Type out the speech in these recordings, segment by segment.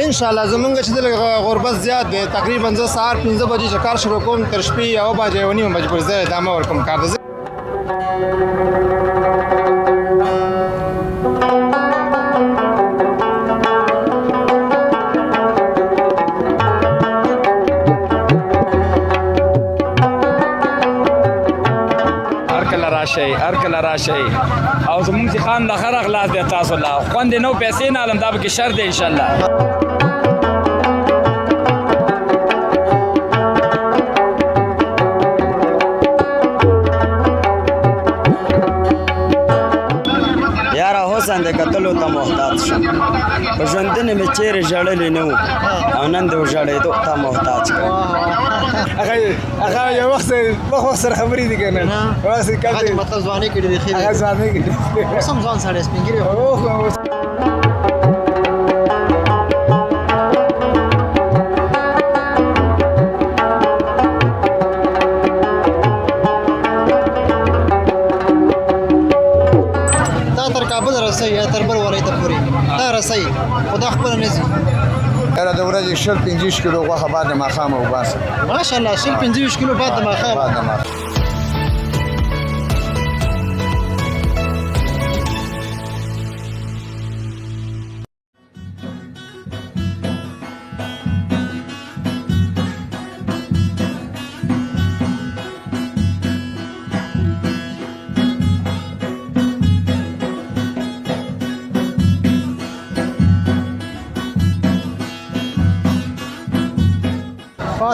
ان شاء الله زمونږ چې د غربت زیات دی تقریبا زه سهار 5 بجې چې کار شروع کوم تر شپې 1 بجې و نیمه بجې پورې زه ادامه ورکوم کار ته. هر کله راشئ او زمونږ چې خان د ښه راغلاست دی تاسو له خوند یې نه و پیسې نه علم دا به کې شر دی انشاءالله. یاره حسن د کتلو ته محتاط شم په ژوندونې مې چیرې ژړلې نه وو او نن د ژړېدو ته محتاج کړم. هغه یو وخت سره خبرې دي که نه مطلب ځوانۍ کې ډېرې ښې دي. هغه ځوانۍ کې اوس هم ځوان سړی سپین ږیری دا تر کابل رسوي یا تر بل ولایته پورې دا رسوي خو دا خپله نه ځي. یاره د ورځې 15 کیلو غوښه بعد د ماښامه وباسم. ماشاءالله 15 کیلو بعد د ماښام.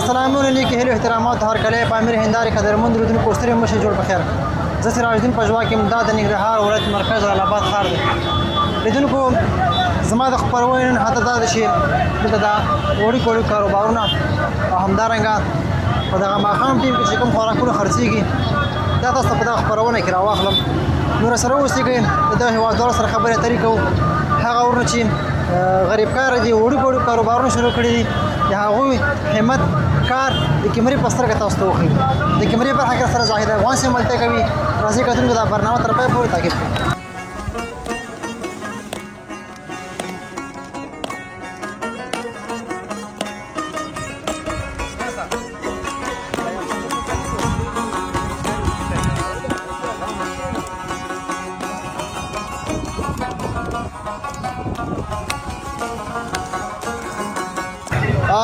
السلام علیکم هلو احترامات هر کله پامیر هنداري قدرمن درودونکو ستړي مشه جوړ بخیر. زه سراج الدین پژوا کې امداد ننګرهار ولایت مرکز جلال آباد ښار دی. لیدونکو زما د خپرونې نن هدف دا ده چې دلته دا وړي کاروبارونه او همدارنګه په دغه ماښام ټیم کې چې کوم خوراکونه خرڅېږي دا تاسو ته په دغه خپرونه کې راواخلم. نو راسره اوسېږئ د دغه هېوادوالو سره خبرې اترې کوو. هغه ورونه چې غریب کاره دي وړي کاروبارونه شروع کړي دي د هغوی همت کار د کیمرې په سترګه تاسو ته وښیي. د کیمرې برخه کې سره زاهد افغان سیم ملتیا کوي. راځئ کتونکو دا برنامه تر پای پورې تعقیب کړئ.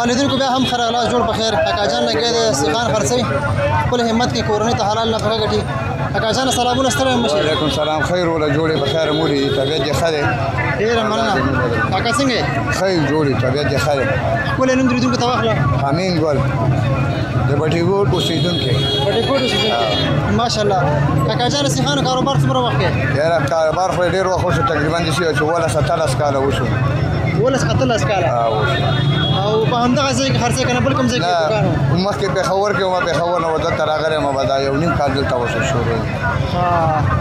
لیدونکو بیا هم ښه راغلاست جوړ په خیر. کاکا جان لګیا دی سیخان خرڅوي خپل همت کې کورنۍ ته حلال نفقه ګټي. کاکا جان سلامونه ستړی مه شئ. وعلیکم سلام خیر وله جوړې په خیر مولي طبیعت دې ښه دی. ډېره مننه. کاکا څنګه یې؟ خیر جوړې طبیعت دې ښه دی. ښکلی نوم درېدونکو ته واخله. حمین ګل د بټي ګوټ اوسېدونکی. بټي ګوټ اوسېدونکی ماشاءالله. کاکا جان سیخانو کاروبار څومره وخت کې؟ یاره کاروبار خو یې ډېر وخت وشو تقریبا داسې چې 17 کاله وشو. 17 کاله او په همدغه ځای کې خرڅې که نه بل کوم ځای کې دوکان و؟ مخکې پېښور کې وم پېښور نه دلته راغلی یم به دا 1.5 کال دلته وشو شروع.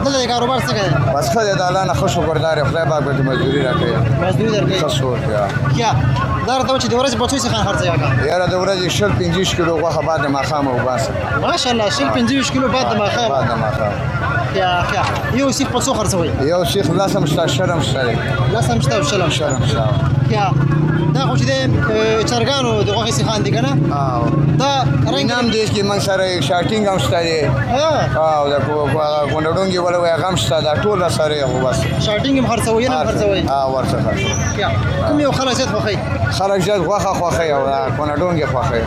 دلته د کاروبار څنګه دی؟ بس ښه دی د الله نه ښه شکردار یم خدای پاک به مزدوري راکوي. مزدوري درکوي ښه سوچ کیا دا راته و چې د ورځې په څو سیخان خرڅوي کاکا؟ یاره د ورځې 15 کیلو غوښه بعد د ماښامه وباسم. ماشاءالله 15 کیلو بعد د ماښام. بعد د ماښام یو سیخ په څو خرڅوي؟ یو سیخ 10 هم شته 10 هم شته. 10 هم شته او 20 هم شته. دا خو چې د چرګانو د غوښې سیخان دي که نه؟ دا رنګ هم دی چې موږ سره شارټینګ هم شته دی او د کونډه ولا وایي هغه هم شته دا ټول سره یې خو بس شارټینګ هم خرڅوي نه خرڅوي؟ ورته خرڅوي. کوم یو خلک زیات خوښوي؟ خلک زیات غوښه خوښوي او کونډه ډونګې خوښوي.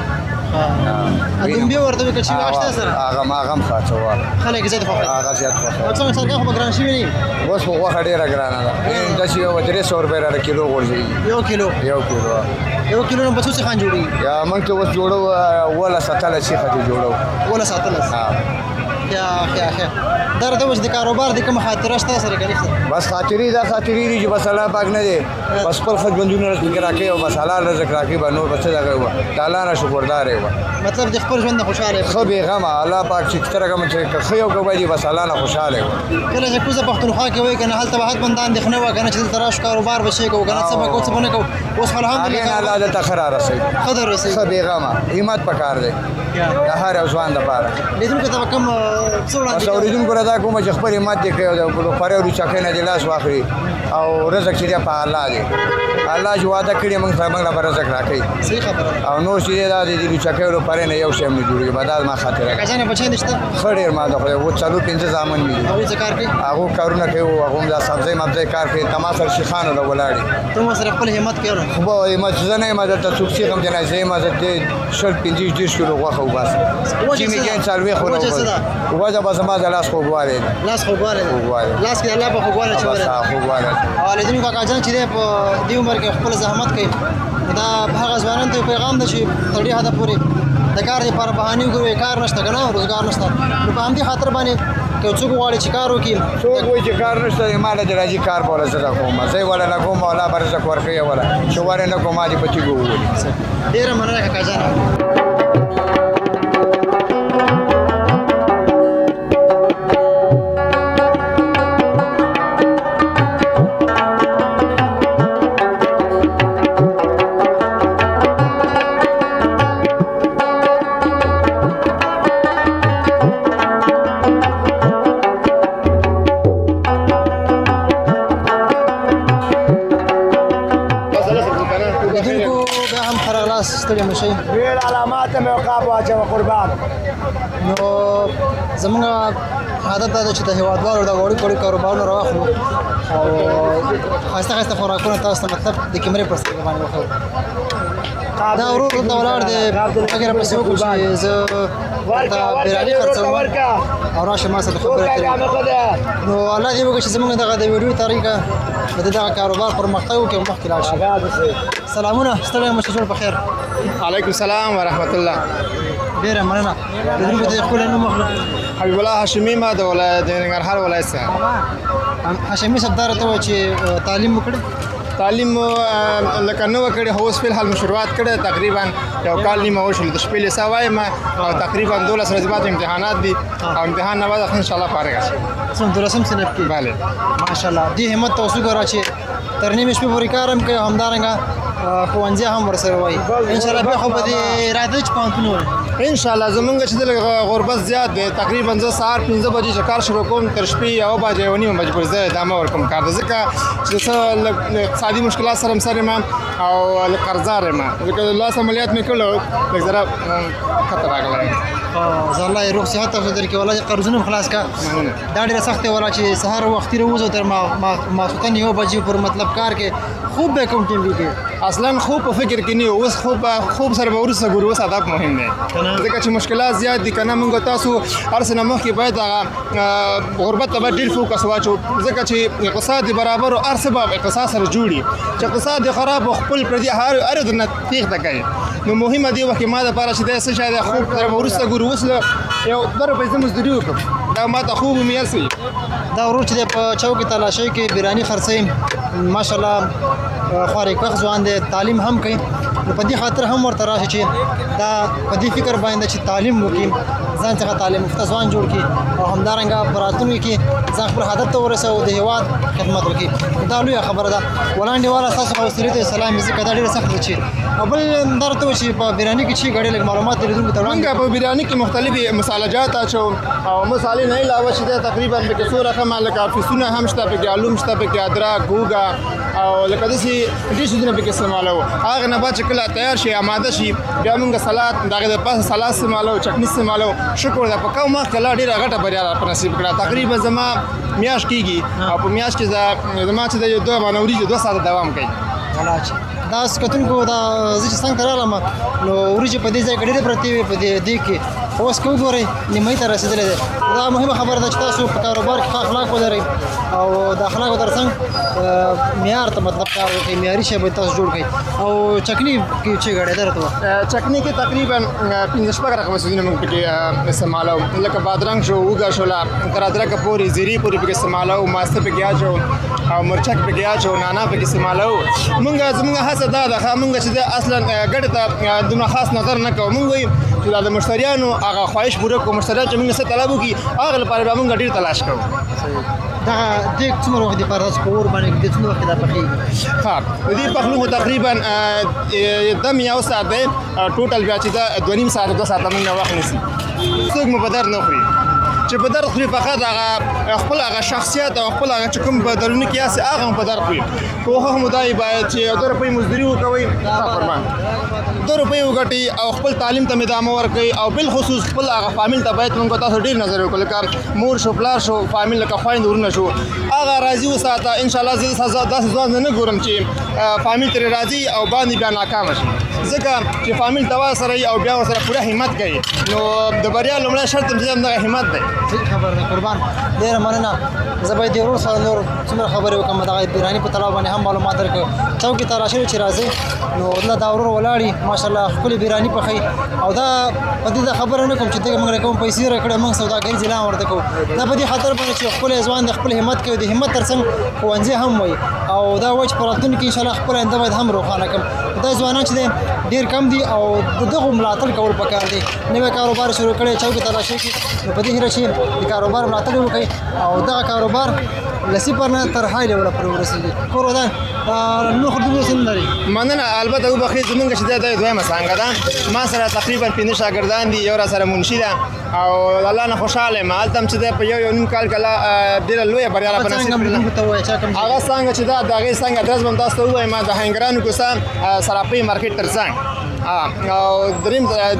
دومبې ورته وي که چې هغه شته سره؟ هغه هم خرڅوه خلک زیات خوښوي. هغه زیات خوښوي. او څنګه چرګان خو به ګران شوي نه وي؟ اوس خو غوښه ډېره ګرانه ده. داسې یو 300 روپۍ راله کیلو غورځېږي. یو کیلو یو کیلو نه په څو سیخان جوړېږي؟ یا موږ ته اوس جوړو 17 سیخه دې جوړو. 17 دا راته وایي چې د کاروبار د کومه خاطره شته سره که نشته؟ بس خاطرې دا خاطرې دي چې بس الله پاک نه دی بس خپل ژوندونه رزق راکوي او بس حلال رزق راکوي به نور به څه دغه وه د الله نه شکردار یې وه. مطلب د خپل ژوند نه خوشحاله یې؟ ښه بېغمه الله پاک چې سترګه چې ښه یو کوی دي بس الله نه خوشحاله یې وه. کله چې کوزه پښتونخوا کې وایي که نه هلته به حتما دا اندېښنه وه که نه چې دلته راشو کاروبار به شی کوو که نه څه به کوو څه به نه کوو. اوس خو الحمدلله الله دلته ښه رارسوي. ښه در رسوي. ښه بېغمه همت پکار دی د هر یو ځوان دپاره. لیدونکو ته به کوم څه وړاندې بس اورېدونکو له دا کومه چې خپل همت دې کوي او د خورۍ او لوچکۍ نه دې لاس واخلي او رزق چې دی په الله دی. الله چې وعده کړی موږ سره موږ لپاره رزق راکړي صحیح خبره ده. او نور چې دا د دې لوچکیو لپاره نه یو شی هم نه جوړېږي به دا زما خاطره ده. کاکاجانې بچی نشته ښه ډېر ما د خدای اووه څلور پنځه زامن مې دي هغوی څه کار کوي هغو کارونه کوي هغو هم دا سبزۍ مبزۍ کار کوي ته ما سره شیخانو له ولاړې ته مو سره خپل همت کوي خو به وایم چې زه نه یم دلته څوک سیخم جنازې یم زه دې شل پنځه دېرش کیلو غوښه وباسم چې مې ګین څلوېښت ونه وجه څه ده؟ وجه به زما د لاس خوږوالی دی لاس خوږوالی دی خوږوالی. لاس کې د الله په خوږوالی بس چولی هغه خوږوالی او لیدونکو کاکاجان چې دی په دې عمر کې خپل زحمت کوي دا هغه ځوانانو ته پیغام ده چې تر ډېر حده پورې د کار لپاره بهانې وګورئ کار نشته که نه روزګار نشته نو په همدې خاطر باندې که څوک غواړي چې کار وکړي څوک وایي چې کار نشته دی ما له د راځي کار به وله زه کوم زه یې وله نه کوم الله به رزق ورکوي وله چې وله نه کوم ما دې په تیږو وولي ډېره مننه کاکاجانه لیدونکو بیا هم ښه راغلاست ستړي مه شئ ډېر علامات مې عقاب واچوه قربان نو زموږ عادت دا ده چې د هېوادوالو د وړوکو وړوکو کاروبارونه راواخلو او ښایسته ښایسته خوراکونه تاسو ته مطلب د کیمرې په سترګو باندې وښیو دا ورور دلته ولاړ دی هغې راپسې وکړو چې زه دلته بریاني خرڅوم او راشه ما سره خبرې کوي نو الله دې وکړي چې زموږ دغه د ویډیو طریقه د دغه کاروبار پرمختګ وکړي او مخکې لاړ شي سلامونه ستړی یم مشه جوړ په خیر علیکم السلام ورحمت الله ډېره مننه لیدونکو ته یې ښکلی نوم واخلو حبیب الله هاشمي ما د ولایت د ننګرهار ولایت څخه هاشمي صاحب دا راته ووایه چې تعلیم وکړې تعلیم لکه نه وه کړې خو اوس فلحال مې شروعات کړې تقریبا یو کال نیمه وشول د شپې لیسه وایم او تقریبا 12 ورځې بعد امتحانات دي او امتحان نه بعد انشاءالله فارغ شم 12 صنف کې بله ماشاءالله دې همت ته اوس وګوره چې تر نیمې شپې پورې کار هم کوي او همدارنګه ښوونځی هم ورسره وایي انشاءالله بیا خو به دې راځي چې پوهنتون ووایي انشاءالله زمونږ چې د غربت زیات دی تقریبا زه سهار 5 بجې چې کار شروع کوم تر شپې 1 بجې یو نیمه بجې پورې زه ادامه ورکوم کار ته ځکه چې څه اقتصادي مشکلات سره هم سر یم او قرضدار یم ځکه د لاس عملیات مې کړی لږ ذره خطر راغلی زه الله یې روغ صحت او درکړي والله دې قرضونه هم خلاص کړه مننه دا ډېره سخته ولا چې سهار وختي راوځو تر ماسخوتن 1 بجې پورې مطلب کار کې خوب به کوم ټیم کې اصلا خوب په فکر کې نه یو اوس خوب سره به وروسته ګورو اوس هدف مهم دی ځکه چې مشکلات زیات دي که نه موږ تاسو هر څه نه مخکې باید هغه غربت ته باید ډېر فوکس واچو ځکه چې اقتصاد دې برابر او هر څه به اقتصاد سره جوړي چې اقتصاد دې خراب او خپل پردي هر درنه تیښته کوي نو مهمه دې وخت کې ما دپاره چې دی څه شی دی خوب سره به وروسته ګورو اوس یو 2 روپۍ زه مزدوري وکړم دا ما ته خوب میسي دا ورور چې دی په چوکې تلاشۍ کې بریاني خرڅوي ماشاءالله خوارېکوخ ځوان دی تعلیم هم کوي نو په دې خاطر هم ورته راشي چې دا په دې فکر باندې چې تعلیم وکړي ځان څخه تعلیم یافته ځوان جوړ کړي او همدارنګه په راتلونکي کې ځان خپل هدف ته ورسوي او د هېواد خدمت وکړي دا لویه خبره ده ولاندې والا ستاسو حوصلې ته سلام ځکه دا ډېره سخته ده چې او بل دا راته وایي چې په بریاني کې چې ګډې لږ معلومات لیدونکو ته وړاندې موږ په بریاني کې مختلفې مسالجات اچو او مسالې نه علاوه چې دی تقریبا پکې څو رقمه لکه افیسونه هم شته پکې علوم شته پکې ادرک ګوګه او لکه داسې ډېر څیزونه پکې استعمالوو هغه نه بعد چې کله تیار شي آماده شي بیا موږ سلاد د هغې د پاسه سلاد استعمالوو چټني استعمالوو شکر ده په کم وخت کې الله ډېره غټه بریا راپه نصیب کړه تقریبا زما میاشت کېږي او په میاشت کې زما چې د یو 2 وریجې 2 ساعته دوام کوي دا کتونکو دا زه چې څنګه ته راغلم نو وریجې په دې ځای کې ډېرې پرتې وې په دې کې اوس که وګورئ نیمایي ته رسېدلی دی دا مهمه خبره ده چې تاسو په کاروبار کې ښه اخلاق ولرئ او د اخلاقو تر څنګ معیار ته مطلب کار وکړئ معیاري شی باید تاسو جوړ کړئ او چکني کې چې ګډېده راته وه چکني کې تقریبا 15 رقمه څیزونه موږ پکې استعمالوو لکه بادرنګ شو اوږه شوله تر ادرکه پورې زیرې پورې پکې استعمالوو ماسته پکې اچوو او مرچک پکې اچوو نانا پکې استعمالوو زموږ هڅه دا ده موږ چې اصلا ګډې ته دومره خاص نظر نه کوو موږ وایو چې دا د مشتریانو هغه خواهش پوره کړو مشتریان چې موږ څه طلب وکړي هغه لپاره به موږ ډېر تلاش کوو دغه دیګ څومره وخت دپاره تاسو په اور باندې د څومره وخت دا پخېږي ها د دې پخلو تقریبا دم یو ساعت دی ټوټل بیا چې دا 2.5 ساعته 2 ساعته موږ وخت نیسي څوک مو په درد نه خوري چې په درد خوري فقط هغه خپل هغه شخصیت او خپل هغه چې کوم بدلونه کیاسي هغه هم په درد خوري کوښښ مو دا باید چې 2 روپۍ مزدوري وکوئ قربان 2 روپۍ وګټئ او خپل تعلیم ته ادامه ورکړئ او بالخصوص خپل هغه فامیل ته باید موږ تاسو ډېر نظر وکړو لکه مور شو پلار شو فامیل لکه خویندې ورونه شو هغه راضي وساته انشاءالله زه داسې ځوان نه ګورم چې فامیل ترې راضي او باندې بیا ناکامه شي ځکه چې فامیل دوا سره او بیا ورسره پوره همت کوي نو د بریا لومړی شرط هم چې همدغه همت دی خبر ده قربان ډېره مننه زه باید د ورور سره نور څومره خبرې وکړم دغه بیراني په تلاو باندې هم معلومات درکړو چوکې ته راشلو چې راځئ نو نه دا ورور ولاړي ماشاءالله ښکلې بیراني پخوي او دا په دې دا خبره نه کوم چې دغه موږ کوم پیسې راکړې موږ سوداګري ځلان ورته کوو دا په دې خاطر باندې چې خپل ځوان د خپل همت کوي د همت ترڅنګ ښوونځي هم وي او دا وایي چې په راتلونکي کې انشاءالله خپل آینده باید هم روښانه کړم دا ځوانان چې دی ډېر کم دي او د دغو ملاتړ کول پکار دی نوی کاروبار شروع کړی چوکې ته راشئ نو په دې هیله چې د کاروبار ملاتړ وکړئ او دغه کاروبار له صفر نه تر های لیوله پورې ورسېږي کور ودان نور خو دومره څه نه لري مننه البته وبخښئ زمونږ چې دا دویمه څانګه ده ما سره تقریبا 15 شاګردان دي یو را سره منشي ده او الله نه خوشحاله یم هلته هم چې دی په یو نیم کال کې الله ډېره لویه بریا راپه نصیب کړله هغه څانګه چې ده د هغې څانګه ادرس به هم تاسو ته ووایم د هنګرانو کوڅه سراپۍ مارکیټ تر څنګ او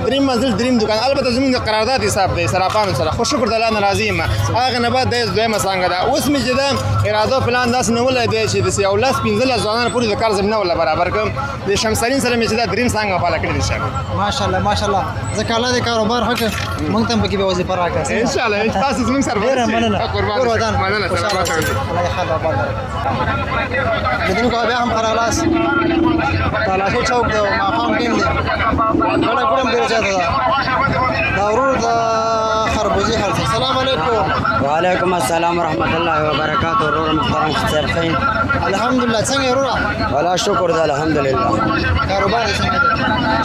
دریم منزل دریم دکان البته زمونږ د قرارداد حساب دی سراپانو سره خو شکر د الله نه راضي یم هغه نه بعد د دویمه څانګه ده اوس مې چې ده اراده او پلان داسې نیولی دی چې داسې 15 ځوانانو پورې د کار زمینه ورله برابر کړم د شمسالین سره مې چې دا دریم څانګه فعاله کړې دي شاګرد ماشاءالله ماشاءالله ځکه الله د کاروبار حق موږ ته هم پکې به وظیفه راکړه انشاءالله تاسو زمونږ سره ډېره مننه قربان ودان مننه سلامات اوسئ الله یې ښه آباد لري لیدونکو بیا هم خرالاس تالاشۍ چوک دی او ماښام ټیم دی ګڼه ګوڼه هم ډېره زیاته ده دا ورور د خربوزې هر څه سلام علیکم وعلیکم السلام ورحمۃ اللہ وبرکاتہ ورور محترم خیر خین الحمدلله څنګه یې وروره ولا شکر ده الحمدلله کاروبار یې څنګه دی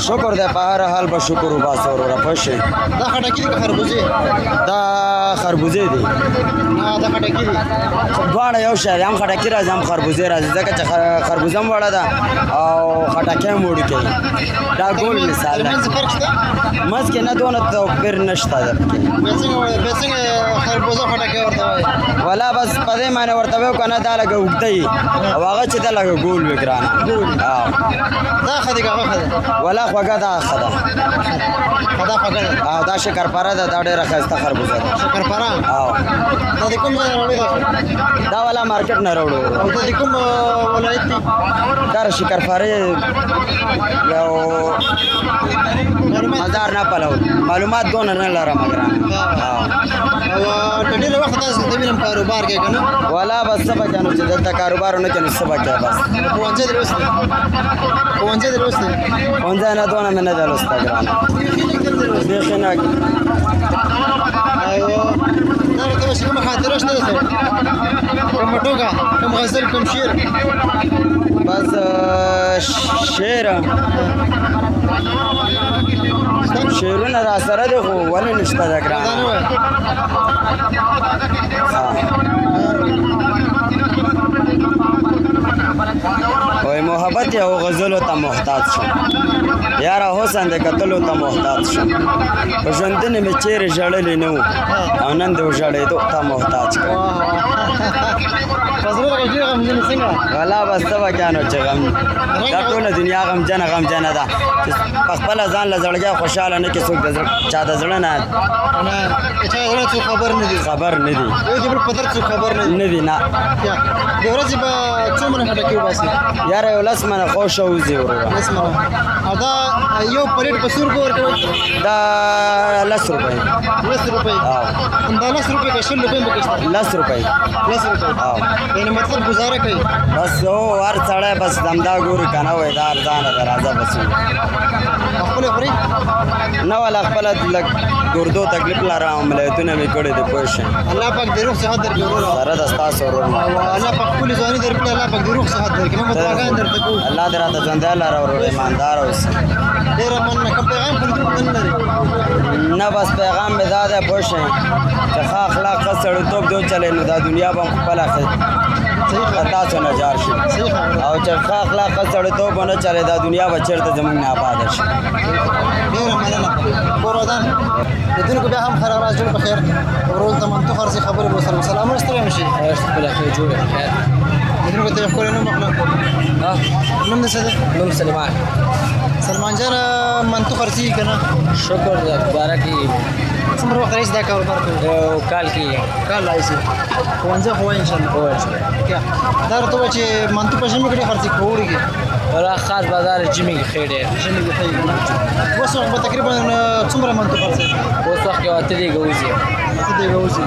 شکر ده په هر حال به شکر وباسه وروره پوه شئ دا خټکي دي که خربوزې دا خربوزې دي دا خټکي دي دواړه یو شی دی هم خټکي راځي هم خربوزې راځي ځکه چې خربوزه هم وړه ده او خټکی هم وړي کوي دا ګول مثال ده ترمنځ فرق شته منځ کې نه دونه توپیر نشته ده پکې بیا څنګه خربوزه خټکی ورته وایي ولا بس په دې معنی ورته وایو که نه دا لږه اوږده وي او هغه چې ده لږه ګول وي ګرانه دا ښه دی که هغه ښه ده ولا خوږه ده ښه ده دا خوږه ده او دا شکرپاره ده دا ډېره ښایسته خربوزه ده شکرپاره او دا د کوم ځای نه راوړې ده دا والا مارکیټ نه راوړو او دا د کوم ولایت دی دا شکرپاره یو مزار نه پلو معلومات دونه نه لرم ګرانه او د ډېر وخت تاسو د وینم کاروبار کوي که نه ولا بس څه به کوي چې دلته کاروبار ونه کوي نو څه به کوي بس ښوونځی دې لوستی ښوونځی دې لوستی ښوونځی نه دونه مې نه ده لوسته ګرانه بیخي نه او دا راته وایي چې کومه خاطره شته درته کومه ټوکه کوم غزل کوم شعر بس شعر شعرونه را سره دي خو ولې نشته ده دا نه ګرانه وایي وای محبت او غزلو ته محتاج شم یاره حسن د کتلو ته محتاج شم په ژوندونې مې چیرې ژړلې نه وو او نن د ژړېدو ته محتاج کړم فضلو غږی غمجن څنګه ولا بس ته به کیانو چې غم دا ټوله دنیا غمجنه ده چې په خپله ځان له زړګۍ خوشحاله نه کې څوک د چا د زړه نه نه چا زړه څوک خبر نه دي خبر نه دي یو د بل په درد څوک خبر نه دي نه دي نه د ورځې به څومره خټکي وباسي یاره یو لس منه خوښه وځي وروره لس منه او دا یو پلیټ په څو روپو ورکوئ دا 10 روپۍ 10 روپۍ دا 10 روپۍ که 20 روپۍ به کشته 10 روپۍ 10 روپۍ یعنې مطلب گزاره کوي بس او هر سړی بس دمدا ګوري که نه وایي دا ارزانه ده راځه بس خپله خوري نه والا خپله لږ ګردو تکلیف لرم عملیاتونه مې کړي دي پوه شئ الله پاک دې روغ صحت درکړي وروره سره د ستاسو ورور او الله پاک ښکلې ځواني درکړي الله پاک دې روغ صحت درکړي موږ دعاګانې درته کوو الله دې راته ژوندی لره ورور ایماندار اوسه ډېره مننه کوم پیغام پر دې نه لري نه بس پیغام مې دا دی پوه شئ چې ښه اخلاق ښه سړیتوب دې وچلوي نو دا دنیا به هم خپله تاسو نه جار شي صحیح خبره او چې ښه اخلاق سړیتوب ونه چلے دا دنیا به چېرته زموږ نه آباد شي ډېره مننه کور ودان لیدونکو بیا هم ښه راغلاست جوړ په خیر ورور ته منطق ارزي خبرې به ورسره سلامونه ستړی نه شي خپل خیر جوړ خیر لیدونکو ته یې ښکلی نوم واخله نوم دې څه دی نوم سلمان سلمان جان منطق ارزي که نه شکر دوباره کې څومره وخت راهیسې دا کاروبار کوي یو کال کې کال راهیسې ښوونځی خو وایي انشاءالله کیا دا راته ووایه چې منطق په ژمي کې ډېر خرڅي کوو وړي کې ولا خاص بازار جمی کې خېډه ژمي کې ښه اوس به تقریبا څومره منطق خرڅي اوس وخت کې واته دی ګوزي څه دی اوسې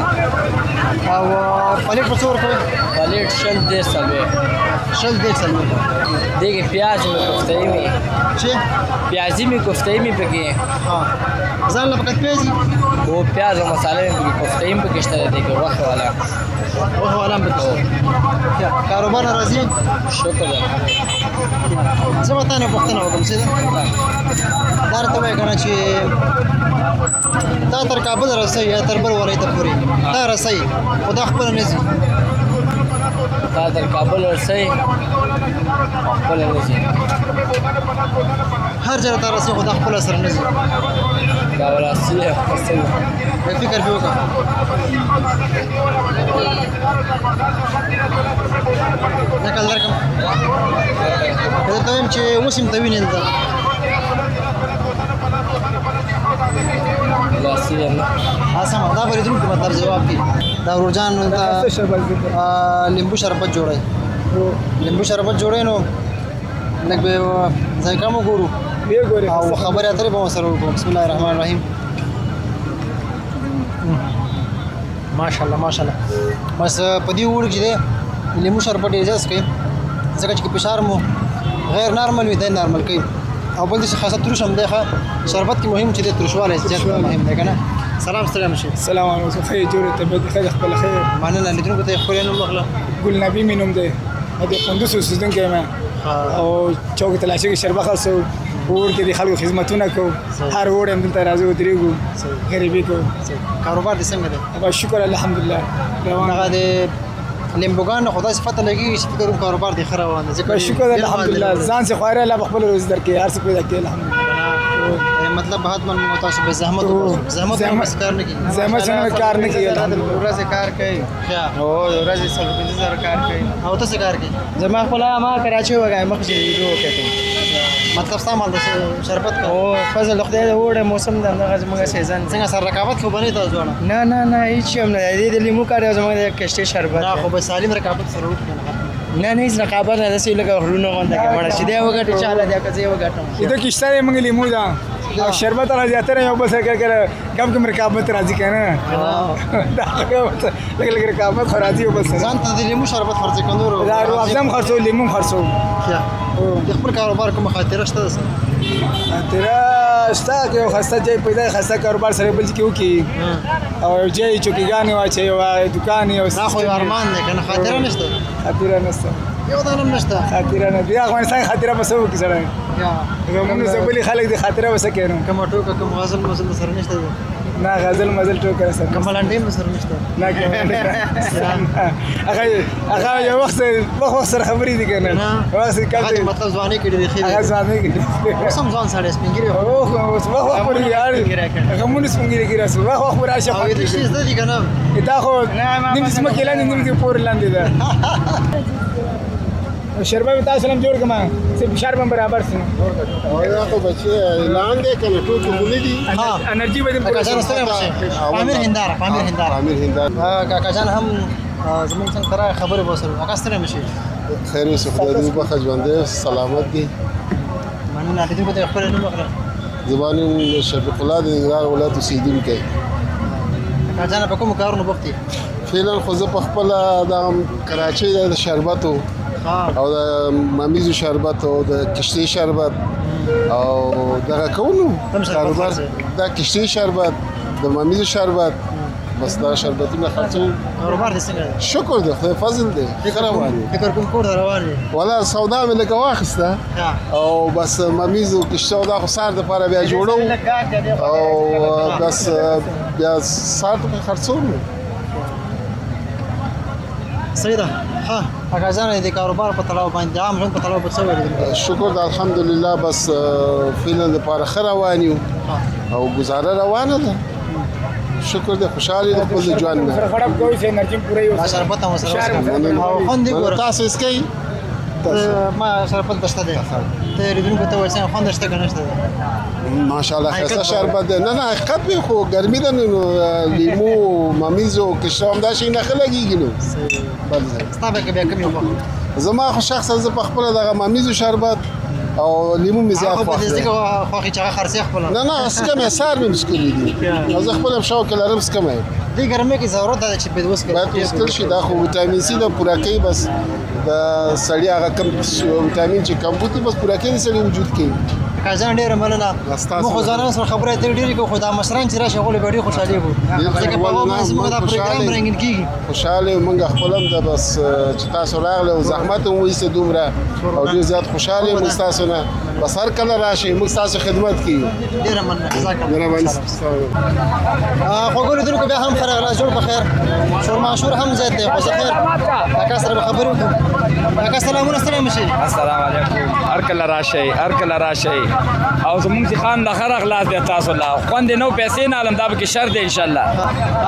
او پلیټ په څو ورکوي پلیټ شل دې سلوي شل دې څلور دیگه پیاز می کوفته‌ای می چې پیازی می کوفته‌ای می پکې ها ځان له فقط پیازي او پیاز او مصالحه می پکې کوفته‌ای می پکې شته دیگه وخت والا اوه علام به کاروبار راځي شکر ده زه به تا نه پوښتنه وکړم څه ده دا راته وایه که نه چې دا تر کابل رسوي یا تر بل ولایته پورې دا رسوي خو دا خپله نه ځي تا در کابل ورسئ خپل نه ځي هر ځای ته رسوي خو دا خپله سره نه ځي دا وراسي خپل فکر به وکړه نقل درکړم که درته وایم چې اوس هم ته وینې دلته وراسي نه سمه دا به لیدونکي مطلب ځواب کړي دا ورورجان ته لیمبو شربت جوړوي لیمبو شربت جوړوي نو لږ به ذایقه مو ګورو او خبرې اترې به مو سره وکړو بسم الله الرحمن الرحیم ماشاءالله ماشاءالله بس په دې وړو کې چې دی لیمو شربت ډېر زیات کوي ځکه چې فشار مو غیر نارمل وي دی نارمل کوي او بل دې خاصه تروش هم دی ښه شربت کې مهم چې دی تروشوالی زیات مهم دی که نه سلام ستړی نه شي سلام علیکم خیر جوړه طبیعت خیر خپل خیر مننه لیدونکو ته یې ښکلی نوم واخله ګل نبی مې نوم دی د قندوز اوسېدونکی یم او چوک تلاشي کې شربت خرڅو اور کې د خلکو خدمتونه کوو هر اور هم دلته راځو ودرېږو غریبي کوو کاروبار دې څنګه دی بس شکر الحمدلله روان هغه د لیمبوګانو خو داسې پته لګېږي چې فکر کوم کاروبار دې ښه روان دی بس شکر الحمدلله ځان څخه خواري الله په خپل روزي درکړي هر څه پیدا کړي الحمدلله مطلب حتما تاسو به زحمت وکړو زحمت کار نه کوي زحمت څنګه کار نه کوي ورځ کار کوي او ورځ 150,000 کار کوي او تاسو کار کوي زما خپل ما کراچي وګای مخ چې ویډیو کوي مطلب سامان د شربت او فضل خدای د وړه موسم د هغه زموږ سیزن څنګه سره رقابت خو بنې تاسو ځوانه نه هیڅ هم نه دی د لیمو کار زموږ د کشته شربت نه خو به سالم رقابت سره وکړو نه هیڅ رقابت نه داسې لکه غرونه غونډه کې مړه شي دی وګټي چاله دی که زه وګټم دا کشته دی موږ لیمو ده او شربت را زیاتره یو بس کړه کم کم رقابت راځي کنه دا لکه رقابت خو راځي بس ځان ته د لیمو شربت خرڅ کندور دا روزم خرڅو لیمو خرڅو د خپل کاروبار کوم خاطره شته ده خاطره شته که یو خسته ځای پیدا خسته کاروبار سره بل کې وکي او یو ځای چوکیګانې واچي یو دکان یو دا خو یو ارمان دی کنه خاطره نشته خاطره نشته یو دانه نشته خاطره نه دی افغانستان خاطره بس وکي سره زمونږ زبلي خلک د خاطره وسه کینو کوم ټوکه کوم غزل مزل سره نشته نه غزل مزل ټوکه سره کوم لاندې سره نشته نه هغه یو وخت سره خبرې دي کنه وخت کله مطلب ځواني کې دي خیر هغه ځواني کې سم ځوان سره سپینګری او وخت پرې یار هغه مونږ سپینګری کې راځو وخت پر عاشق او دې شي زده دي کنه دا خو نیم اسمه کې لاندې نیم دې پور لاندې ده شربت تاسو سلام جوړ کما چې فشار هم برابر سي او دا خو بچي اعلان دی کنه ټول کوم دي انرژي به کاکا جان ستړی مشه پامیر هنداره عامر هندار کاکا جان هم زموږ څنګه تر خبره وسره کاکا ستړی مشه خیر اوسه خدای دې په ژوندې سلامت دي مننه دې په خپل نوم وکړه زبان شفیق الله د ننګرهار ولایت اوسیدونکی کاکا جان په کوم کارونو بوختي فعلا خو زه په خپل د کراچۍ د شربتو او د ممیزو شربت او د کشتۍ شربت او دغه کوونو کاروبار د کشتۍ شربت د ممیزو شربت بس دا شربتونه خرڅو کاروبار دې څنګه شکر دی خدای فضل دی روان دی فکر کوم کور روان دی ولا سودا مې لکه واخیسته او بس ممیزو کشتۍ دا خو سار د پاره بیا جوړو او بس بیا سار ته خرڅو سیدا ها اګه ځان دې کاروبار په تلاو باندې عام ژوند په تلاو په څه ویل شکر د الحمدلله بس فعلا لپاره ښه روان یو او گزاره روانه ده شکر دې خوشاله دې خپل ژوند نه خراب کوي چې انرژي پوره یو شربت هم سره او خوند دې ګوره تاسو اسکي ما شربت بشته دی ته ریدونکو ته وایي څنګه خوند شته که نشته ماشاءالله خسته شربت ده نه حقیقت به خو ګرمي ده نو لیمو ممیزو کشته هم دا شي نه ښه لګېږي نو ستا به که بیا کوم یو خوښ زما خو شخصا زه په خپله دغه ممیزو شربت او لیمو مې زیات خوښ دی خوښې چې هغه خرڅې خپله نه څکم یې سار مې مسکلي دي او زه خپله هم شوق لرم څکم یې دې ګرمۍ کې ضرورت ده چې باید وڅکل باید وڅکل شي دا خو ویټامین سي ده پوره کوي بس د سړي هغه کم ویټامین چې کم بوتي بس پوره کوي د سړي وجود کې کاجان ډېره مننه موږ خو ځانانو سره خبرې اترې ډېرې کوو خو دا مشران چې راشي هغوی به ډېر خوشحالېږو ځکه په هغو باندې زموږ دا پروګرام رنګین کېږي خوشحاله یو موږ خپل هم ده بس چې تاسو راغلی او زحمت هم وایسته دومره او ډېر زیات خوشحاله یم ستاسو نه بس هر کله راشئ موږ ستاسو خدمت کوو ډېره مننه مهرباني خوږو لیدونکو بیا هم ښه راغلاست جوړ په خیر شور ماشور هم زیات دی خو زه خیر اکا سره به خبرې وکړو اکا سلامونه ستړی مه شئ السلام علیکم هر کله راشئ هر کله راشئ او زمونږ خان د ښه راغلاست دی تاسو له خوند نو پیسې نه علم دا به کې شر دی انشاءالله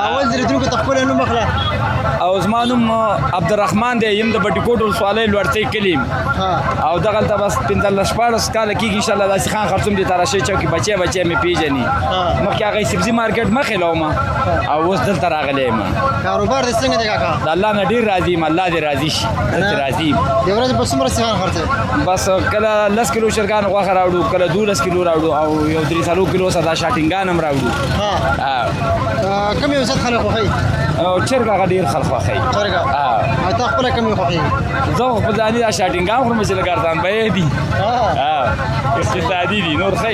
اول د لیدونکو ته ښکلی نوم اخله او زما نوم عبدالرحمن دی یم د بټي کوټ ولسوالۍ لوړتۍ کلي او دغلته بس 15-14 کاله کېږي انشاءالله داسې خان خرڅوم دي تراشۍ چوکې بچی بچی مې پیژني مخکې هغه سبزي مارکیټ مخې لوم او اوس دلته راغلی یم کاروبار دې څنګه دی کاکا د الله نه ډېر راضي یم الله دې راضي شي دلته راضي یم د ورځې په څومره سیخان خرڅوې بس کله 10 کیلو چرګان غوښه راوړو کله 12 کیلو راوړو او یو 3 کیلو ساده شاټینګان هم راوړو کوم یو زیات خلک خوښوي او چرګ هغه ډېر خلک خوښوي چرګه او ته خپله کوم یو خوښوي زه خو خپل ځاني دا شاټینګان خورم چې لږ ارزان بیې دي اقتصادي دي نور ښه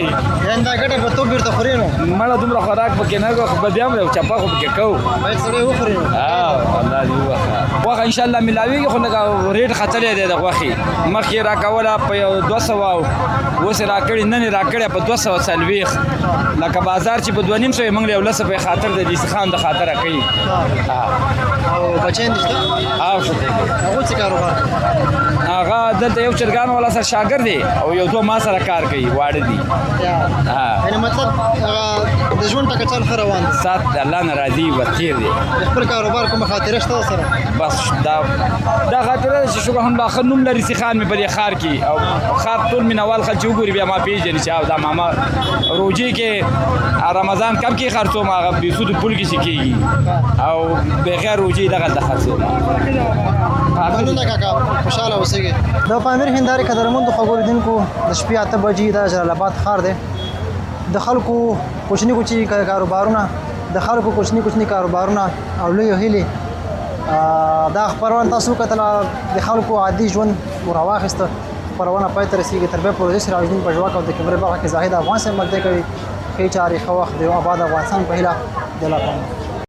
یعنې دا ګټه به تو بېرته خورې نو مړه دومره خوراک پکې نه کوو خو بیا هم چپه خو پکې کوو باید سړی وخوري نو الله دې ووښه غوښه انشاءالله میلاوېږي خو لږ ریټ ختلی دی د غوښې مخکې راکوله په یو 200 اوس یې راکړې نن یې راکړې په 240 لکه بازار چې په 2.5 سوه یې موږ له یو 10 په خاطر د دیسي خان د خاطره کوي او بچیان دي شته او ښه دی هغوی څه کاروبار هغه دلته یو چرګان والا سره شاګرد دی او یو دوه ما سره کار کوي واړه دي یعنې مطلب هغه د ژوند ټکه چل ښه روان دی سات د الله نه راضي ورتېر دی د خپل کاروبار کومه خاطره شته سره بس دا خاطره ده چې شکر الحمدلله ښه نوم لري سیخان مې په دې ښار کې او ښار ټول مینوال خلک چې وګوري بیا ما پېژني چې دا ماما روجې کې رمضان کم کې خرڅوم هغه بېسودو پول کې چې کېږي او بغیر روجې دغلته خرڅوم مننه کاکا خوشحاله اوسېږئ د پامیر هندارې قدرمندو خوږو لیدونکو د شپې 8 بجې د جلال آباد ښار دی د خلکو کوچني کوچني کاروبارونه د خلکو کوچني کاروبارونه او لویو هیلې دا خپرونه تاسو وکتله د خلکو عادي ژوند راواخیسته خپرونه پای ته رسېږي تر بیا پورې سراج الدین پژواک او د کیمرې برخه کې زاهد افغان سره ملګري کوي ښې چارې ښه وخت د آباد افغانستان په هیله د الله پامان